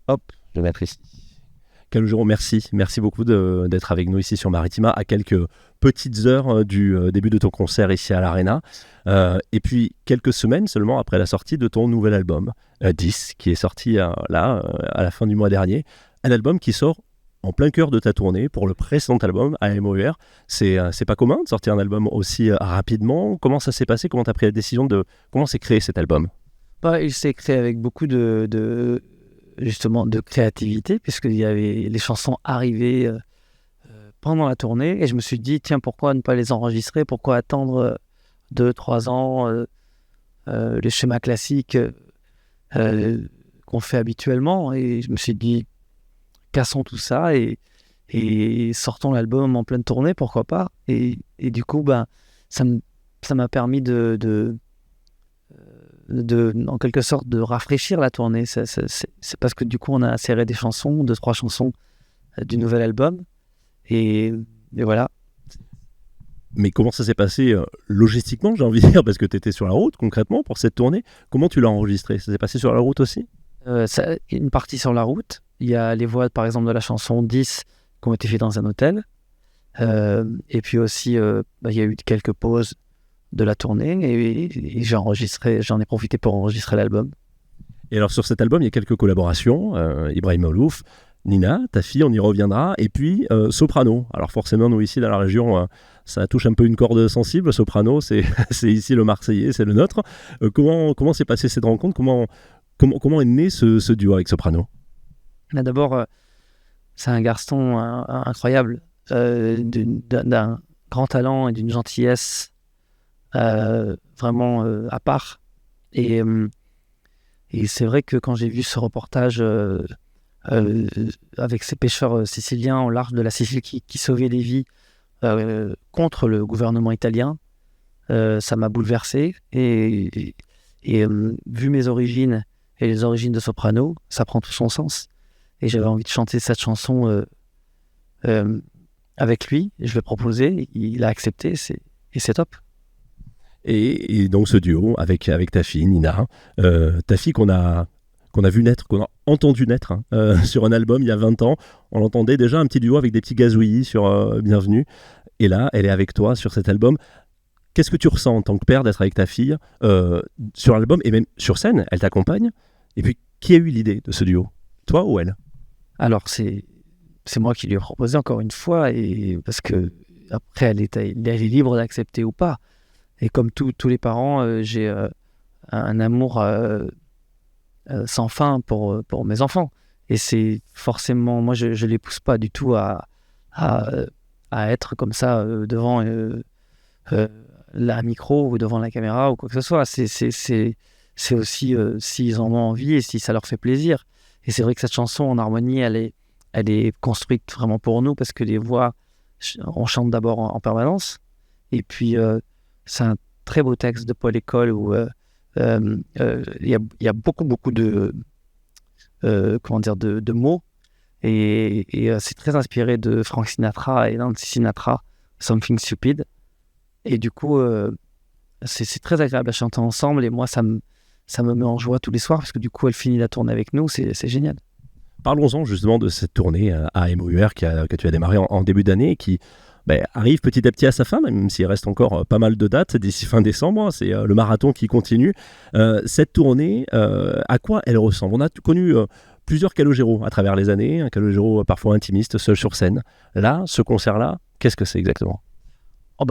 Hop, je vais mettre ici. Calogero, merci. Merci beaucoup d'être avec nous ici sur Maritima à quelques petites heures du début de ton concert ici à l'Arena. Et puis quelques semaines seulement après la sortie de ton nouvel album, 10, qui est sorti à la fin du mois dernier. Un album qui sort en plein cœur de ta tournée pour le précédent album, AMOUR. C'est pas commun de sortir un album aussi rapidement. Comment ça s'est passé? Comment tu as pris la décision de... Comment s'est créé cet album? Il s'est créé avec beaucoup justement de créativité, puisqu'il y avait les chansons arrivées pendant la tournée, et je me suis dit, tiens, pourquoi ne pas les enregistrer? Pourquoi attendre 2-3 ans les schémas classiques qu'on fait habituellement? Et je me suis dit, cassons tout ça et sortons l'album en pleine tournée, pourquoi pas? Et du coup, ça m'a permis en quelque sorte de rafraîchir la tournée. C'est parce que du coup on a inséré des chansons, 2-3 chansons du nouvel album, et voilà. Mais comment ça s'est passé logistiquement, j'ai envie de dire, parce que tu étais sur la route concrètement pour cette tournée. Comment tu l'as enregistré? Ça s'est passé sur la route aussi? Une partie sur la route. Il y a les voix par exemple de la chanson 10 qui ont été faites dans un hôtel, et puis aussi il y a eu quelques pauses de la tournée, et j'en ai profité pour enregistrer l'album. Et alors sur cet album, il y a quelques collaborations, Ibrahim Malouf, Nina, ta fille, on y reviendra, et puis Soprano. Alors forcément, nous ici dans la région, ça touche un peu une corde sensible, Soprano, c'est ici le Marseillais, c'est le nôtre. Comment s'est passée cette rencontre? Comment est né ce duo avec Soprano? D'abord, c'est un garçon incroyable, d'un grand talent et d'une gentillesse vraiment à part. Et c'est vrai que quand j'ai vu ce reportage avec ces pêcheurs siciliens au large de la Sicile qui sauvaient des vies contre le gouvernement italien, ça m'a bouleversé. Et vu mes origines et les origines de Soprano, ça prend tout son sens. Et j'avais envie de chanter cette chanson avec lui. Je lui ai proposé, il a accepté, et c'est top. Et donc ce duo avec ta fille Nina, ta fille qu'on a vu naître, qu'on a entendu naître sur un album il y a 20 ans. On l'entendait déjà, un petit duo avec des petits gazouillis sur Bienvenue. Et là, elle est avec toi sur cet album. Qu'est-ce que tu ressens en tant que père d'être avec ta fille sur l'album et même sur scène? Elle t'accompagne. Et puis, qui a eu l'idée de ce duo? Toi ou elle? Alors, c'est moi qui lui ai proposé encore une fois, et parce que après, elle est libre d'accepter ou pas. Et comme tous les parents, j'ai un amour sans fin pour mes enfants. Et c'est forcément, moi, je ne les pousse pas du tout à être comme ça devant la micro ou devant la caméra ou quoi que ce soit. C'est aussi s'ils en ont envie et si ça leur fait plaisir. Et c'est vrai que cette chanson en harmonie, elle est construite vraiment pour nous, parce que les voix, on chante d'abord en permanence. Et puis, c'est un très beau texte de Paul École où il y a beaucoup de mots. Et c'est très inspiré de Frank Sinatra et Nancy Sinatra, Something Stupid. Et du coup, c'est très agréable à chanter ensemble. Et moi, ça me met en joie tous les soirs, parce que du coup, elle finit la tournée avec nous. C'est génial. Parlons-en justement de cette tournée à MOUR que tu as démarré en début d'année, qui arrive petit à petit à sa fin, même s'il reste encore pas mal de dates d'ici fin décembre. C'est le marathon qui continue. Cette tournée, à quoi elle ressemble? On a connu plusieurs Calogero à travers les années, un Calogero parfois intimiste, seul sur scène. Là, ce concert-là, qu'est-ce que c'est exactement?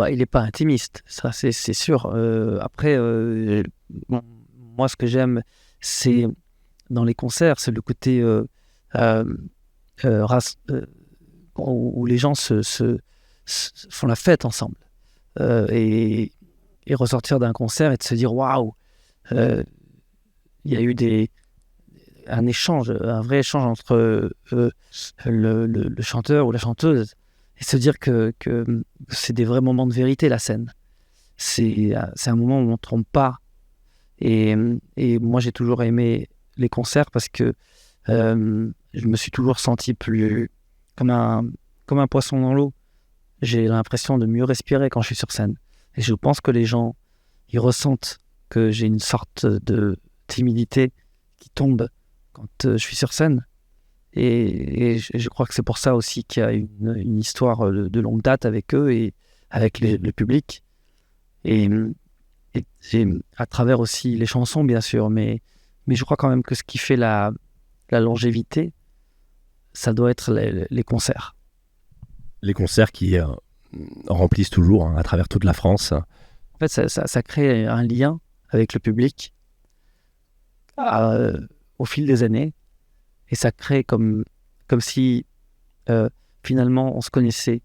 Il n'est pas intimiste, ça c'est sûr. Après, moi ce que j'aime, c'est dans les concerts, c'est le côté où les gens font la fête ensemble, et ressortir d'un concert et de se dire waouh, il y a eu un vrai échange entre le chanteur ou la chanteuse, et se dire que c'est des vrais moments de vérité, la scène. C'est un moment où on ne trompe pas. Et moi, j'ai toujours aimé les concerts parce que je me suis toujours senti plus comme un poisson dans l'eau. J'ai l'impression de mieux respirer quand je suis sur scène. Et je pense que les gens, ils ressentent que j'ai une sorte de timidité qui tombe quand je suis sur scène. Et je crois que c'est pour ça aussi qu'il y a une histoire de longue date avec eux et avec le public. Et à travers aussi les chansons, bien sûr, mais je crois quand même que ce qui fait la longévité, ça doit être les concerts. Les concerts qui remplissent toujours à travers toute la France. En fait, ça crée un lien avec le public au fil des années, et ça crée comme si finalement on se connaissait,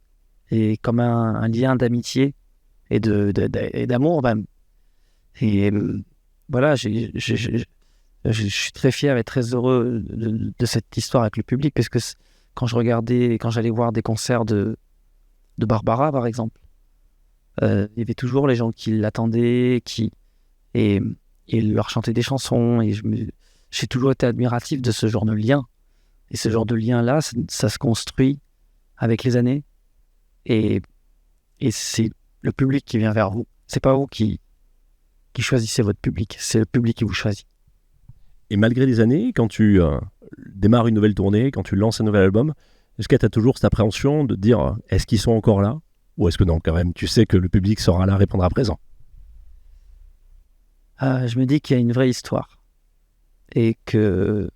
et comme un lien d'amitié et d'amour même. Et voilà, je suis très fier et très heureux de cette histoire avec le public, parce que quand j'allais voir des concerts de Barbara, par exemple, il y avait toujours les gens qui l'attendaient, et leur chantaient des chansons, et j'ai toujours été admiratif de ce genre de lien. Et ce genre de lien-là, ça se construit avec les années, et c'est le public qui vient vers vous. C'est pas vous qui choisissez votre public, c'est le public qui vous choisit. Et malgré les années, quand tu démarres une nouvelle tournée, quand tu lances un nouvel album, est-ce que tu as toujours cette appréhension de te dire est-ce qu'ils sont encore là? Ou est-ce que non, quand même, tu sais que le public sera là, répondra présent? Je me dis qu'il y a une vraie histoire, et que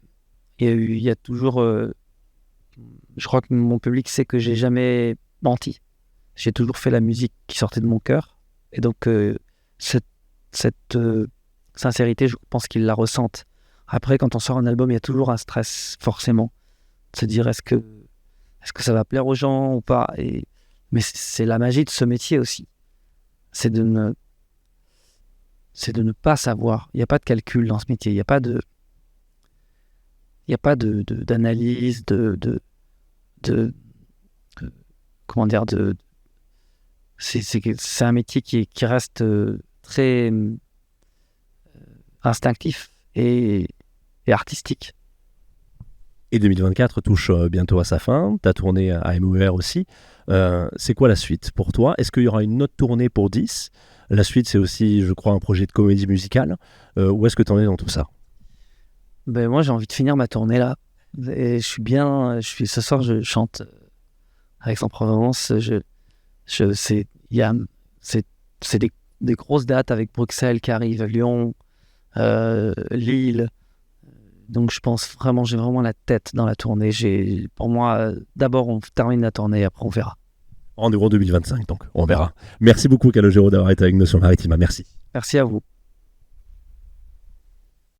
il y a toujours... je crois que mon public sait que j'ai jamais menti. J'ai toujours fait la musique qui sortait de mon cœur, et donc cette sincérité, je pense qu'ils la ressentent. Après, quand on sort un album, il y a toujours un stress, forcément, de se dire est-ce que ça va plaire aux gens ou pas. Mais c'est la magie de ce métier aussi. C'est de ne pas savoir. Il n'y a pas de calcul dans ce métier. Il n'y a pas d'analyse, comment dire, c'est un métier qui reste très instinctif et artistique. Et 2024 touche bientôt à sa fin. Tu as tourné à MER aussi. C'est quoi la suite pour toi? Est-ce qu'il y aura une autre tournée pour 10? La suite, c'est aussi, je crois, un projet de comédie musicale. Où est-ce que tu en es dans tout ça? Ben, moi, j'ai envie de finir ma tournée là. Et je suis bien. Ce soir, je chante à Aix-en-Provence. C'est des grosses dates avec Bruxelles qui arrivent, Lyon, Lille. Donc je pense vraiment, j'ai vraiment la tête dans la tournée. Pour moi, d'abord on termine la tournée, après on verra. Rendez-vous en 2025, donc on verra. Merci beaucoup Calogero d'avoir été avec nous sur Maritima, merci. Merci à vous.